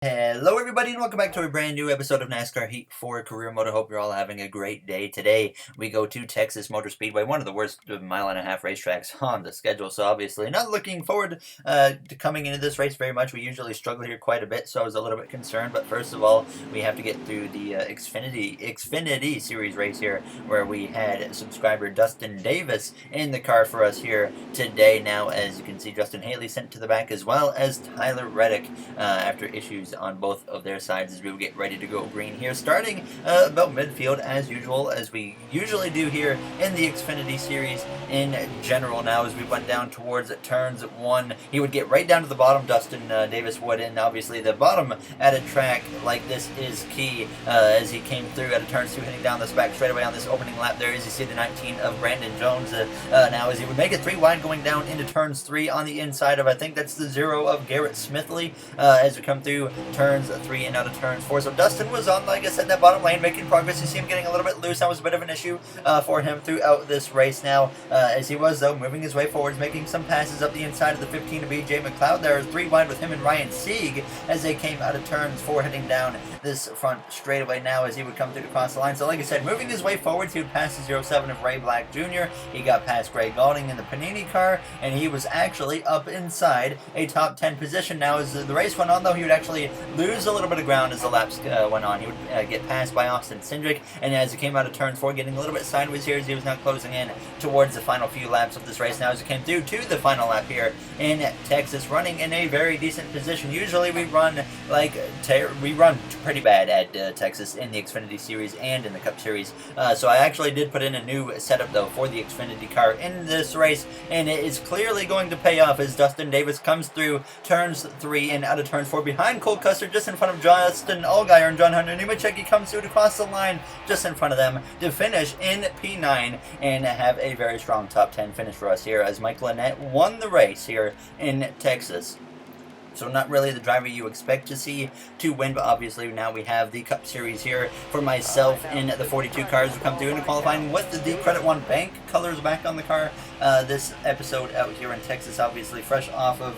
Hello everybody and welcome back to a brand new episode of NASCAR Heat 4 Career Mode. I hope you're all having a great day. Today we go to Texas Motor Speedway, one of the worst mile-and-a-half racetracks on the schedule, so obviously not looking forward to coming into this race very much. We usually struggle here quite a bit, so I was a little bit concerned, but first of all we have to get through the Xfinity Series race here, where we had subscriber Dustin Davis in the car for us here today. Now, as you can see, Justin Haley sent to the back, as well as Tyler Reddick after issues on both of their sides as we get ready to go green here, starting about midfield as usual, as we usually do here in the Xfinity Series in general. Now, as we went down towards turns 1, he would get right down to the bottom, Dustin Davis would, and obviously the bottom at a track like this is key as he came through at a turns 2, hitting down this back straightaway on this opening lap there, as you see the 19 of Brandon Jones now, as he would make it 3 wide going down into turns 3 on the inside of, I think that's the 0 of Garrett Smithley, as we come through turns 3 and out of turns 4. So Dustin was on, like I said, that bottom lane, making progress. You see him getting a little bit loose. That was a bit of an issue for him throughout this race now, as he was, though, moving his way forwards, making some passes up the inside of the 15 of BJ McLeod. There are 3 wide with him and Ryan Sieg as they came out of turns 4, heading down this front straightaway now as he would come through to cross the line. So like I said, moving his way forwards, he would pass the 07 of Ray Black Jr. He got past Greg Gaulding in the Panini car, and he was actually up inside a top 10 position. Now, as the race went on, though, he would actually lose a little bit of ground as the laps went on. He would get passed by Austin Cindric, and as he came out of turn 4, getting a little bit sideways here as he was now closing in towards the final few laps of this race. Now, as he came through to the final lap here in Texas, running in a very decent position. Usually we run pretty bad at Texas in the Xfinity Series and in the Cup Series. So I actually did put in a new setup, though, for the Xfinity car in this race, and it is clearly going to pay off as Dustin Davis comes through turns 3 and out of turns 4 behind Cole Custer, just in front of Justin Allgaier and John Hunter Nemechek. Comes through to cross the line just in front of them to finish in P9 and have a very strong top 10 finish for us here, as Mike Lynette won the race here in Texas. So not really the driver you expect to see to win, but obviously now we have the Cup Series here for myself in the 42 cars who come through into qualifying with the Credit One Bank colors back on the car. This episode out here in Texas, obviously fresh off of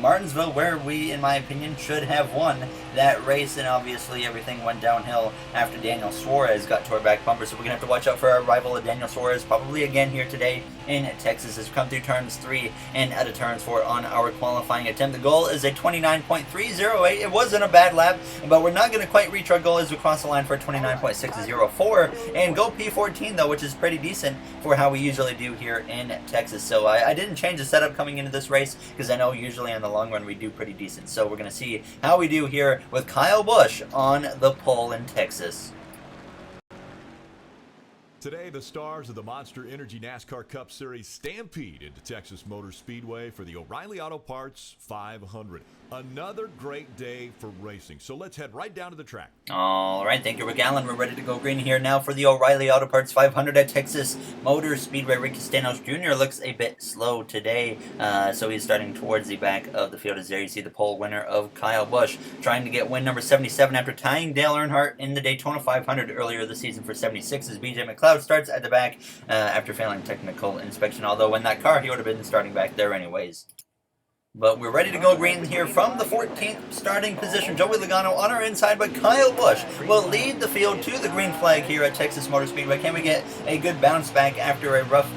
Martinsville, where we, in my opinion, should have won that race, and obviously everything went downhill after Daniel Suarez got to our back bumper. So we're going to have to watch out for our rival Daniel Suarez probably again here today in Texas as we come through turns 3 and out of turns 4 on our qualifying attempt. The goal is a 29.308. It wasn't a bad lap, but we're not going to quite reach our goal as we cross the line for a 29.604 and go P14, though, which is pretty decent for how we usually do here in Texas. So I didn't change the setup coming into this race because I know usually in the long run we do pretty decent. So we're going to see how we do here with Kyle Busch on the pole in Texas. Today, the stars of the Monster Energy NASCAR Cup Series stampede into Texas Motor Speedway for the O'Reilly Auto Parts 500. Another great day for racing. So let's head right down to the track. All right, thank you, Rick Allen. We're ready to go green here now for the O'Reilly Auto Parts 500 at Texas Motor Speedway. Ricky Stenhouse Jr. looks a bit slow today, so he's starting towards the back of the field. As there you see the pole winner of Kyle Busch trying to get win number 77 after tying Dale Earnhardt in the Daytona 500 earlier this season for 76, as BJ McLeod starts at the back after failing technical inspection, although in that car he would have been starting back there anyways. But we're ready to go green here from the 14th starting position. Joey Logano on our inside, but Kyle Busch will lead the field to the green flag here at Texas Motor Speedway. Can we get a good bounce back after a rough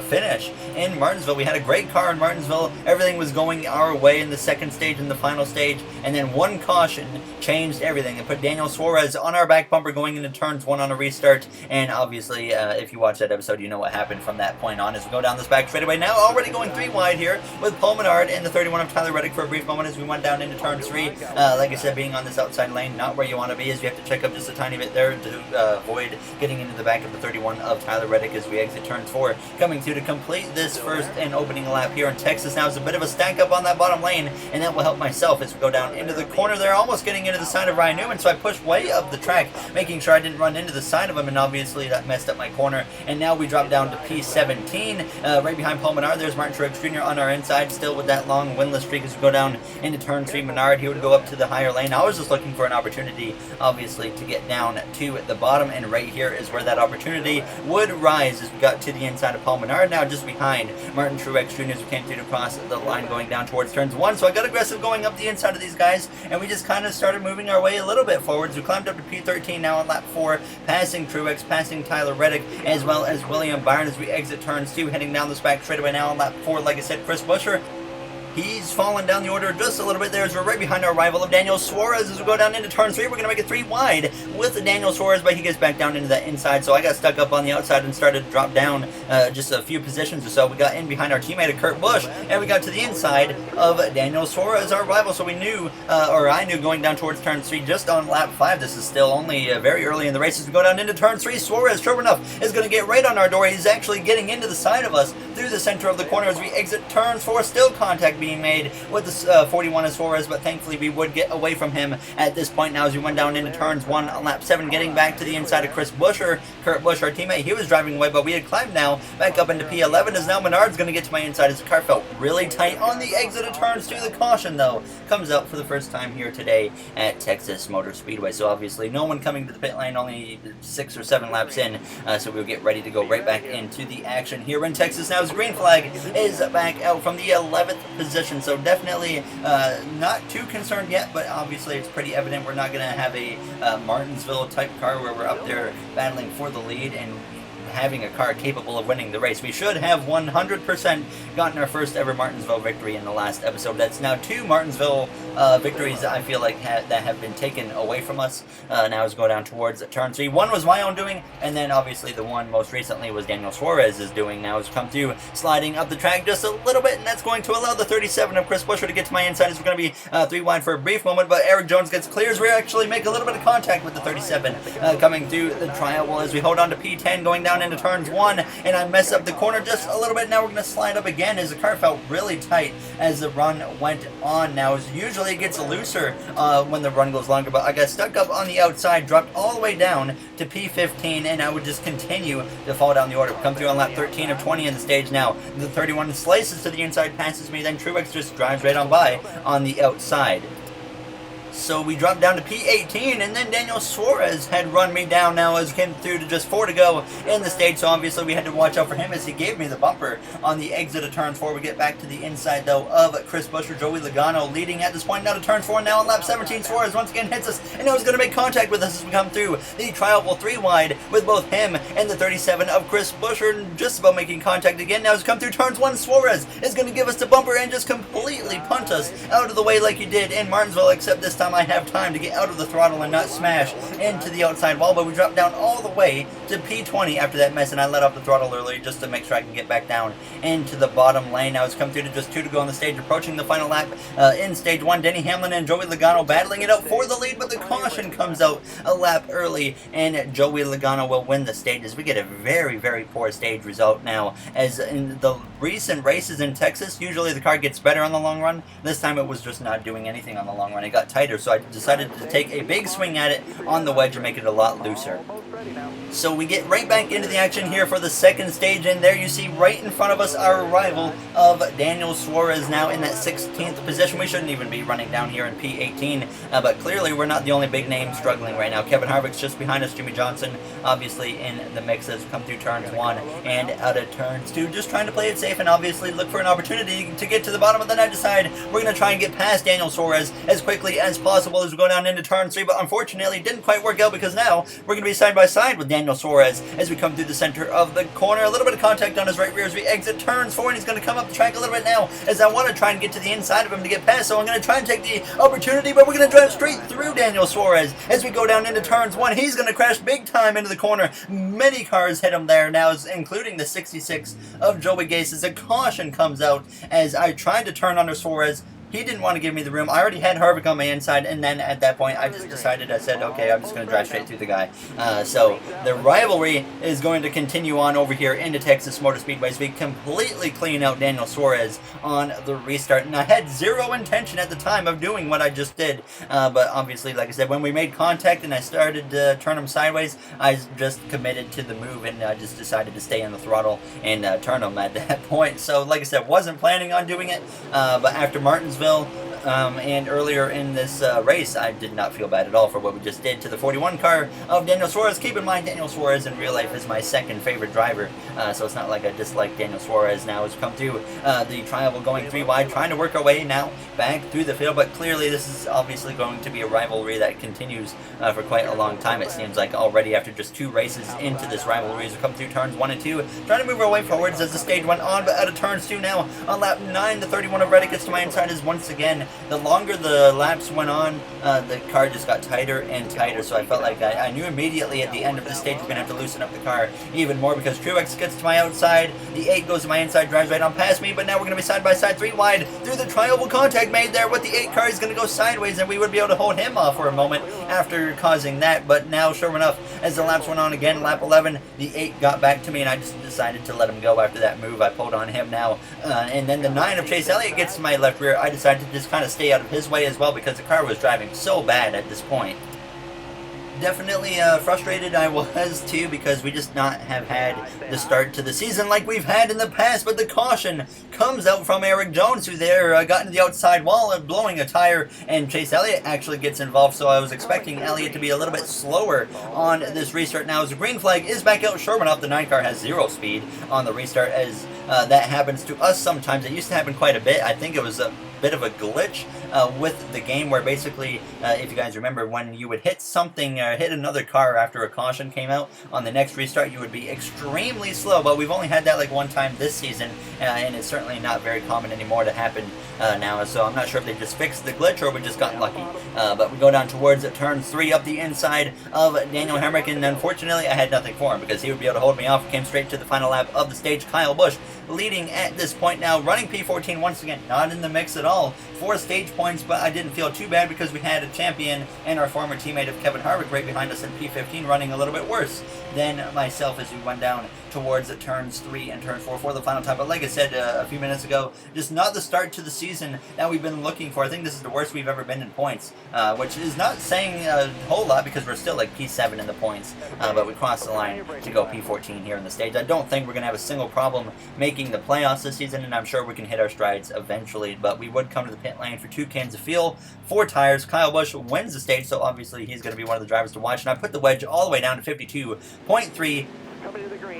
finish in Martinsville? We had a great car in Martinsville. Everything was going our way in the second stage and the final stage, and then one caution changed everything and put Daniel Suarez on our back bumper going into turns 1 on a restart. And obviously, if you watch that episode, you know what happened from that point on as we go down this back straightaway. Now already going 3 wide here with Paul Menard in the 31 of Tyler Reddick for a brief moment as we went down into turn 3. Like I said, being on this outside lane, not where you want to be, as you have to check up just a tiny bit there to avoid getting into the back of the 31 of Tyler Reddick as we exit turn 4. Coming through to complete this first and opening lap here in Texas. Now is a bit of a stack up on that bottom lane, and that will help myself as we go down into the corner there, almost getting into the side of Ryan Newman, so I pushed way up the track, making sure I didn't run into the side of him, and obviously that messed up my corner. And now we drop down to P17, right behind Paul Menard. There's Martin Truex Jr. on our inside, still with that long winless streak as we go down into turn 3. Menard, he would go up to the higher lane. I was just looking for an opportunity, obviously, to get down to the bottom, and right here is where that opportunity would rise as we got to the inside of Paul Paul Menard now just behind Martin Truex Jr. as we came through to cross the line going down towards turns 1. So I got aggressive going up the inside of these guys, and we just kind of started moving our way a little bit forwards. We climbed up to P13 now on lap 4, passing Truex, passing Tyler Reddick, as well as William Byron as we exit turns 2, heading down this back straightaway now on lap 4. Like I said, Chris Buescher, he's fallen down the order just a little bit there as we're right behind our rival of Daniel Suarez as we go down into turn 3. We're going to make it 3 wide with Daniel Suarez, but he gets back down into that inside. So I got stuck up on the outside and started to drop down just a few positions or so. We got in behind our teammate Kurt Busch, and we got to the inside of Daniel Suarez, our rival. So we knew, or I knew going down towards turn 3 just on lap 5. This is still only very early in the race as we go down into turn 3. Suarez, sure enough, is going to get right on our door. He's actually getting into the side of us through the center of the corner as we exit turns 4. Still contact being made with the 41 of Suarez, but thankfully we would get away from him at this point now as we went down into turns 1 on lap 7, getting back to the inside of Chris Buescher. Kurt Busch, our teammate, he was driving away, but we had climbed now back up into P11 as now Menard's going to get to my inside as the car felt really tight on the exit of turns 2. The caution, though, comes out for the first time here today at Texas Motor Speedway. So obviously no one coming to the pit lane, only 6 or 7 laps in, so we'll get ready to go right back into the action here in Texas. Now, his green flag is back out from the 11th position, so definitely not too concerned yet, but obviously it's pretty evident we're not going to have a Martinsville type car where we're up there battling for the lead and having a car capable of winning the race. We should have 100% gotten our first ever Martinsville victory in the last episode. That's now 2 Martinsville victories I feel like that have been taken away from us now as we go down towards turn 3. One was my own doing, and then obviously the one most recently was Daniel Suarez's doing. Now has come through sliding up the track just a little bit, and that's going to allow the 37 of Chris Buescher to get to my inside as we're going to be 3 wide for a brief moment, but Eric Jones gets clear as we actually make a little bit of contact with the 37 coming through the trial as we hold on to P10 going down into turns 1, and I mess up the corner just a little bit. Now we're going to slide up again as the car felt really tight as the run went on. Now as usually it gets looser when the run goes longer, but I got stuck up on the outside, dropped all the way down to P15, and I would just continue to fall down the order. Come through on lap 13 of 20 in the stage now. The 31 slices to the inside, passes me, then Truex just drives right on by on the outside. So we dropped down to P18, and then Daniel Suarez had run me down now as came through to just 4 to go in the stage. So obviously we had to watch out for him as he gave me the bumper on the exit of turn 4. We get back to the inside though of Chris Buescher. Joey Logano leading at this point now to turn 4. Now on lap 17, Suarez once again hits us, and now he's going to make contact with us as we come through the trial 3 wide with both him and the 37 of Chris Buescher, just about making contact again. Now as we come through turns 1, Suarez is going to give us the bumper and just completely punt us out of the way like he did in Martinsville, except this time I have time to get out of the throttle and not smash into the outside wall, but we dropped down all the way to P20 after that mess, and I let off the throttle early just to make sure I can get back down into the bottom lane. Now it's come through to just 2 to go on the stage, approaching the final lap in stage 1. Denny Hamlin and Joey Logano battling it out for the lead, but the caution comes out a lap early, and Joey Logano will win the stage as we get a very, very poor stage result now. As in the recent races in Texas, usually the car gets better on the long run. This time it was just not doing anything on the long run. It got tighter, so I decided to take a big swing at it on the wedge and make it a lot looser. So we get right back into the action here for the second stage, and there you see right in front of us our rival of Daniel Suarez now in that 16th position. We shouldn't even be running down here in P18, but clearly we're not the only big name struggling right now. Kevin Harvick's just behind us, Jimmy Johnson obviously in the mix as we come through turns 1 and out of turns 2, just trying to play it safe and obviously look for an opportunity to get to the bottom. But then I decide we're going to try and get past Daniel Suarez as quickly as possible as we go down into turn 3, but unfortunately it didn't quite work out because now we're going to be side by side with Daniel Suarez as we come through the center of the corner. A little bit of contact on his right rear as we exit turns 4, and he's going to come up the track a little bit now as I want to try and get to the inside of him to get past, so I'm going to try and take the opportunity, but we're going to drive straight through Daniel Suarez as we go down into turns 1. He's going to crash big time into the corner. Many cars hit him there now, including the 66 of Joey Gase, as a caution comes out as I tried to turn under Suarez. He didn't want to give me the room. I already had Harvick on my inside, and then at that point, I just decided, I said, okay, I'm just going to drive straight through the guy. So the rivalry is going to continue on over here into Texas Motor Speedway as we completely clean out Daniel Suarez on the restart. And I had zero intention at the time of doing what I just did, but obviously, like I said, when we made contact and I started to turn him sideways, I just committed to the move, and I just decided to stay on the throttle and turn him at that point. So, like I said, wasn't planning on doing it, but after Martinsville, And earlier in this race, I did not feel bad at all for what we just did to the 41 car of Daniel Suarez. Keep in mind, Daniel Suarez in real life is my second favorite driver, so it's not like I dislike Daniel Suarez now as we come through the trial going 3 wide, trying to work our way now back through the field, but clearly this is obviously going to be a rivalry that continues for quite a long time. It seems like already after just 2 races into this rivalry as we come through turns 1 and 2, trying to move our way forwards as the stage went on, but out of turns 2 now on lap 9, the 31 of Reddick gets to my inside as once again, the longer the laps went on, the car just got tighter and tighter, so I felt like I knew immediately at the end of the stage we're going to have to loosen up the car even more because Truex gets to my outside, the 8 goes to my inside, drives right on past me, but now we're going to be side by side 3 wide through the triangle contact made there with the 8 car is going to go sideways and we would be able to hold him off for a moment after causing that, but now sure enough as the laps went on again, lap 11, the 8 got back to me and I just decided to let him go after that move. I pulled on him now, and then the 9 of Chase Elliott gets to my left rear. I decided to just kind of stay out of his way as well because the car was driving so bad at this point. Definitely frustrated I was too because we just not have had the start to the season like we've had in the past, but the caution comes out from Eric Jones who there got into the outside wall blowing a tire, and Chase Elliott actually gets involved, so I was expecting Elliott to be a little bit slower on this restart. Now as the green flag is back out, sure enough the 9 car has 0 speed on the restart as that happens to us sometimes. It used to happen quite a bit. I think it was a bit of a glitch with the game where basically if you guys remember when you would hit something hit another car after a caution came out on the next restart you would be extremely slow, but we've only had that like one time this season and it's certainly not very common anymore to happen now, so I'm not sure if they just fixed the glitch or we just got lucky, but we go down towards turn 3 up the inside of Daniel Hemrick, and unfortunately I had nothing for him because he would be able to hold me off. Came straight to the final lap of the stage. Kyle Busch leading at this point now, running P14 once again, not in the mix at all. 4 stage points, but I didn't feel too bad because we had a champion and our former teammate of Kevin Harvick right behind us in P15 running a little bit worse than myself as we went down towards turns 3 and turn 4 for the final time. But like I said a few minutes ago, just not the start to the season that we've been looking for. I think this is the worst we've ever been in points, which is not saying a whole lot because we're still like P7 in the points, but we crossed the line to go P14 here in the stage. I don't think we're going to have a single problem making the playoffs this season, and I'm sure we can hit our strides eventually, but we would come to the pit lane for 2 cans of fuel, 4 tires. Kyle Busch wins the stage, so obviously he's going to be one of the drivers to watch, and I put the wedge all the way down to 52.3,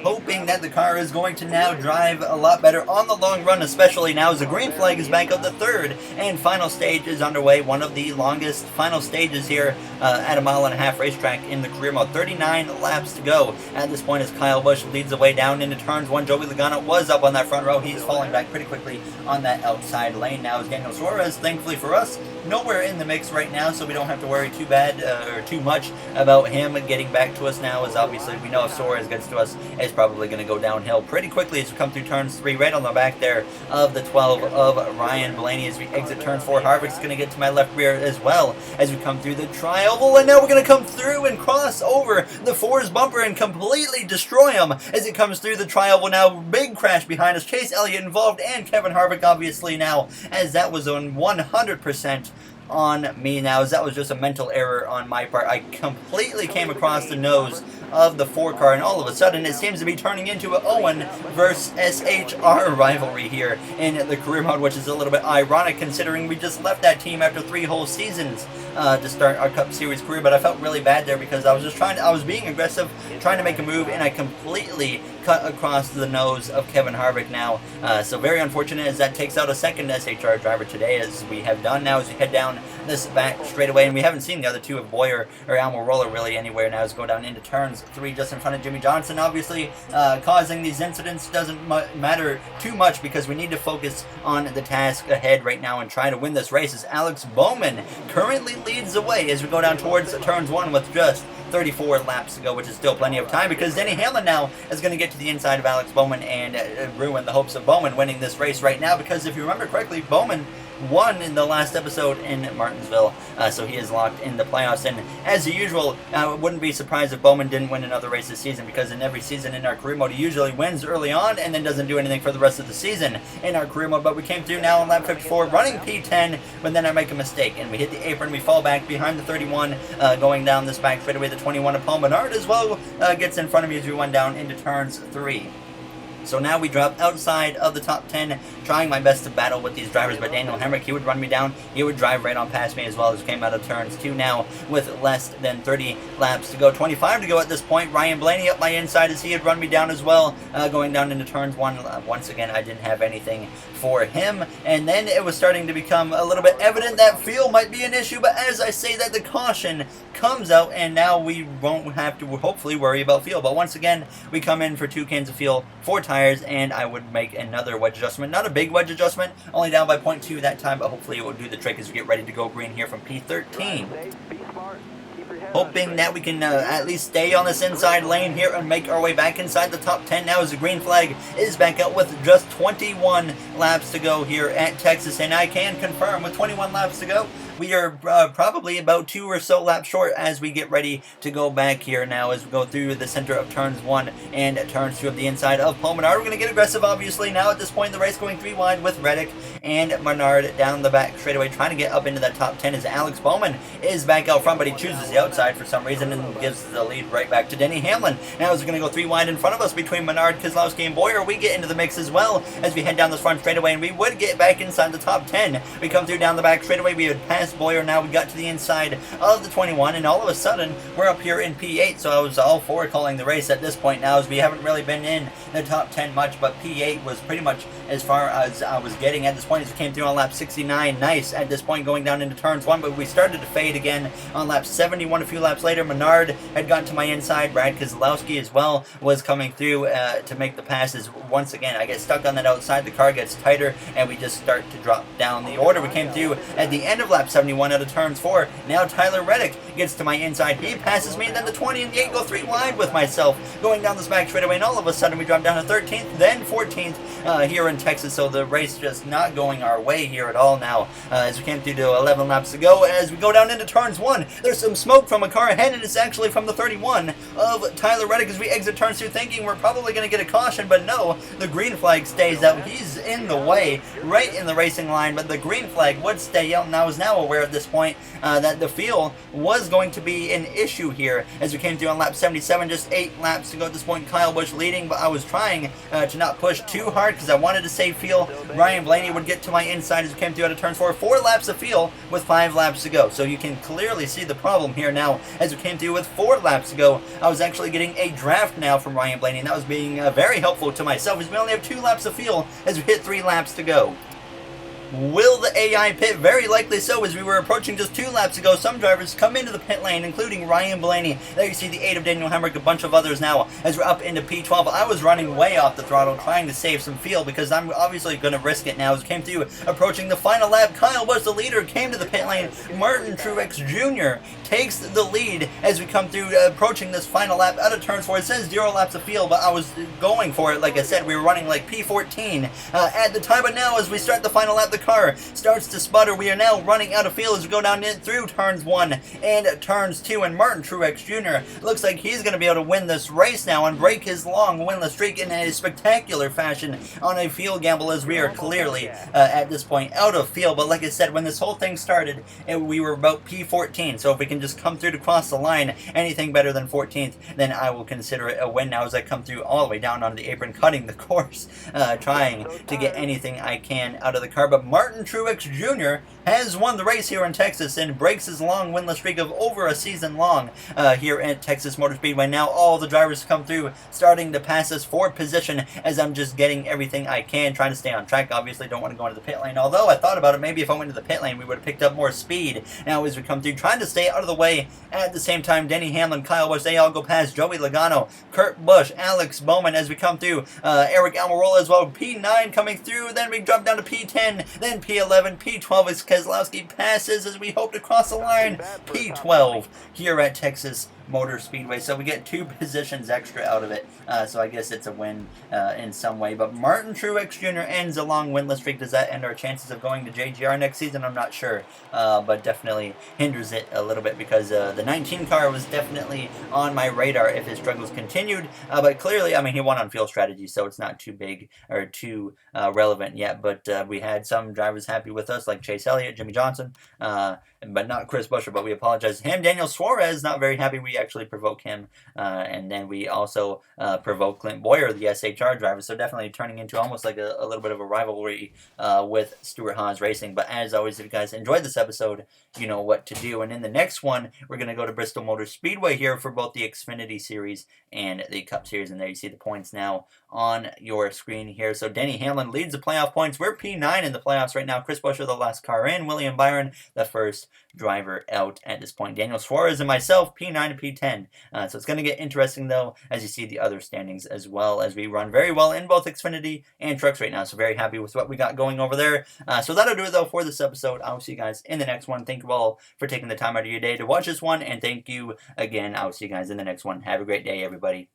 hoping that the car is going to now drive a lot better on the long run, especially now as the green flag is back up. The 3rd and final stage is underway, one of the longest final stages here at a 1.5-mile racetrack in the career mode. 39 laps to go at this point as Kyle Busch leads the way down into turns 1. Joey Logano was up on that front row. He's falling back pretty quickly on that outside lane. Now is Daniel Suarez, thankfully for us, nowhere in the mix right now, so we don't have to worry too bad or too much about him getting back to us now, as obviously we know if Suarez gets to us, it's probably going to go downhill pretty quickly as we come through turns 3, right on the back there of the 12 of Ryan Blaney. As we exit turn 4, Harvick's going to get to my left rear as well as we come through the trial, and now we're going to come through and cross over the 4's bumper and completely destroy him as it comes through the trial. Now big crash behind us, Chase Elliott involved and Kevin Harvick obviously now, as that was on 100% on me now, as that was just a mental error on my part. I completely came across the nose of the 4 car, and all of a sudden it seems to be turning into an Owen versus SHR rivalry here in the career mode, which is a little bit ironic considering we just left that team after 3 whole seasons to start our Cup Series career. But I felt really bad there because I was being aggressive, trying to make a move, and I completely cut across the nose of Kevin Harvick now. So very unfortunate as that takes out a second SHR driver today, as we have done now as we head down this back straightaway, and we haven't seen the other 2 of Boyer or Almirola really anywhere now as we go down into turns 3 just in front of Jimmy Johnson. Obviously causing these incidents doesn't matter too much because we need to focus on the task ahead right now and try to win this race, as Alex Bowman currently leads the way as we go down towards turns 1 with just 34 laps to go, which is still plenty of time because Denny Hamlin now is going to get to the inside of Alex Bowman and ruin the hopes of Bowman winning this race right now, because if you remember correctly, Bowman won in the last episode in Martinsville, so he is locked in the playoffs. And as usual, I wouldn't be surprised if Bowman didn't win another race this season, because in every season in our career mode he usually wins early on and then doesn't do anything for the rest of the season in our career mode. But we came through now on lap 54 running P10, but then I make a mistake and we hit the apron. We fall back behind the 31 going down this back straightaway. The 21 of Paul Menard as well gets in front of me as we went down into turns 3. So now we drop outside of the top 10, trying my best to battle with these drivers, but Daniel Hemrick, he would run me down, he would drive right on past me as well as we came out of turns 2 now with less than 30 laps to go, 25 to go at this point. Ryan Blaney up my inside as he had run me down as well, going down into turns 1. Once again, I didn't have anything for him, and then it was starting to become a little bit evident that fuel might be an issue, but as I say that, the caution comes out, and now we won't have to hopefully worry about fuel. But once again, we come in for 2 cans of fuel, 4 tires, and I would make another wedge adjustment. Not a big wedge adjustment, only down by 0.2 that time, but hopefully it will do the trick as we get ready to go green here from P13. Hoping that we can at least stay on this inside lane here and make our way back inside the top 10 now as the green flag is back out with just 21 laps to go here at Texas. And I can confirm with 21 laps to go, we are probably about 2 or so laps short as we get ready to go back here now as we go through the center of turns 1 and turns 2 of the inside of Paul Menard. We're going to get aggressive, obviously, now at this point in the race, going 3 wide with Reddick and Menard down the back straightaway, trying to get up into that top 10 as Alex Bowman is back out front, but he chooses the outside for some reason and gives the lead right back to Denny Hamlin. Now as we're going to go 3 wide in front of us between Menard, Keselowski, and Boyer, we get into the mix as well as we head down this front straightaway, and we would get back inside the top 10. We come through down the back straightaway, we would pass Boyer. Now we got to the inside of the 21, and all of a sudden we're up here in P8, so I was all for calling the race at this point now, as we haven't really been in the top 10 much, but P8 was pretty much as far as I was getting at this point as we came through on lap 69. Nice at this point going down into turns 1, but we started to fade again on lap 71. A few laps later, Menard had gotten to my inside. Brad Keselowski as well was coming through to make the passes. Once again, I get stuck on that outside, the car gets tighter, and we just start to drop down the order. We came through at the end of lap 71 out of turns 4. Now Tyler Reddick gets to my inside, he passes me, and then the 20 and the 8 go 3 wide with myself going down this back straightaway, and all of a sudden we drop down to 13th, then 14th here in Texas. So the race just not going our way here at all now as we came through to 11 laps to go. As we go down into turns 1, there's some smoke from a car ahead, and it's actually from the 31 of Tyler Reddick as we exit turns 2, thinking we're probably going to get a caution, but no, the green flag stays out. He's in the way, right in the racing line, but the green flag would stay out, and I was now aware at this point that the fuel was going to be an issue here as we came through on lap 77. Just 8 laps to go at this point. Kyle Busch leading, but I was trying to not push too hard because I wanted to save fuel. Ryan Blaney would get to my inside as we came through out of turns 4. 4 laps of fuel with 5 laps to go. So you can clearly see the problem here now as we came through with 4 laps to go. I was actually getting a draft now from Ryan Blaney, and that was being very helpful to myself as we only have 2 laps of fuel as we hit 3 laps to go. Will the AI pit? Very likely so, as we were approaching just 2 laps ago. Some drivers come into the pit lane, including Ryan Blaney. There you see the 8 of Daniel Hemrick, a bunch of others now as we're up into P12. I was running way off the throttle trying to save some fuel because I'm obviously going to risk it now as we came through approaching the final lap. Kyle was the leader, came to the pit lane. Martin Truex Jr. takes the lead as we come through approaching this final lap out of turns 4. It says 0 laps of fuel, but I was going for it. Like I said, we were running like P14 at the time, but now as we start the final lap, the car starts to sputter. We are now running out of fuel as we go down in through turns 1 and turns 2, and Martin Truex Jr. looks like he's going to be able to win this race now and break his long winless streak in a spectacular fashion on a fuel gamble, as we are clearly at this point out of fuel. But like I said, when this whole thing started, we were about P14, so if we can just come through to cross the line, anything better than 14th, then I will consider it a win now as I come through all the way down onto the apron, cutting the course, trying to get anything I can out of the car. But Martin Truex Jr. has won the race here in Texas and breaks his long winless streak of over a season long here at Texas Motor Speedway. Now all the drivers come through starting to pass us for position as I'm just getting everything I can, trying to stay on track. Obviously don't want to go into the pit lane, although I thought about it, maybe if I went to the pit lane we would have picked up more speed. Now as we come through, trying to stay out of the way at the same time, Denny Hamlin, Kyle Busch, they all go past Joey Logano, Kurt Busch, Alex Bowman as we come through, Eric Almirola as well. P9 coming through, then we drop down to P10, then P11, P12 as Keselowski passes as we hope to cross the line. P12 here at Texas Motor Speedway, so we get 2 positions extra out of it, so I guess it's a win in some way. But Martin Truex Jr. ends a long winless streak. Does that end our chances of going to JGR next season? I'm not sure, but definitely hinders it a little bit because the 19 car was definitely on my radar if his struggles continued, but clearly, I mean, he won on field strategy, so it's not too big or too relevant yet. But we had some drivers happy with us, like Chase Elliott, Jimmy Johnson, but not Chris Buescher, but we apologize to him. Daniel Suarez, not very happy we actually provoked him. And then we also provoked Clint Boyer, the SHR driver. So definitely turning into almost like a little bit of a rivalry with Stuart Haas Racing. But as always, if you guys enjoyed this episode, you know what to do. And in the next one, we're going to go to Bristol Motor Speedway here for both the Xfinity Series and the Cup Series. And there you see the points now on your screen here. So Denny Hamlin leads the playoff points. We're P9 in the playoffs right now. Chris Buescher, the last car in. William Byron, the first driver out at this point. Daniel Suarez and myself, P9 and P10. So it's going to get interesting, though, as you see the other standings as well, as we run very well in both Xfinity and trucks right now. So very happy with what we got going over there. So that'll do it, though, for this episode. I'll see you guys in the next one. Thank you all for taking the time out of your day to watch this one. And thank you again. I'll see you guys in the next one. Have a great day, everybody.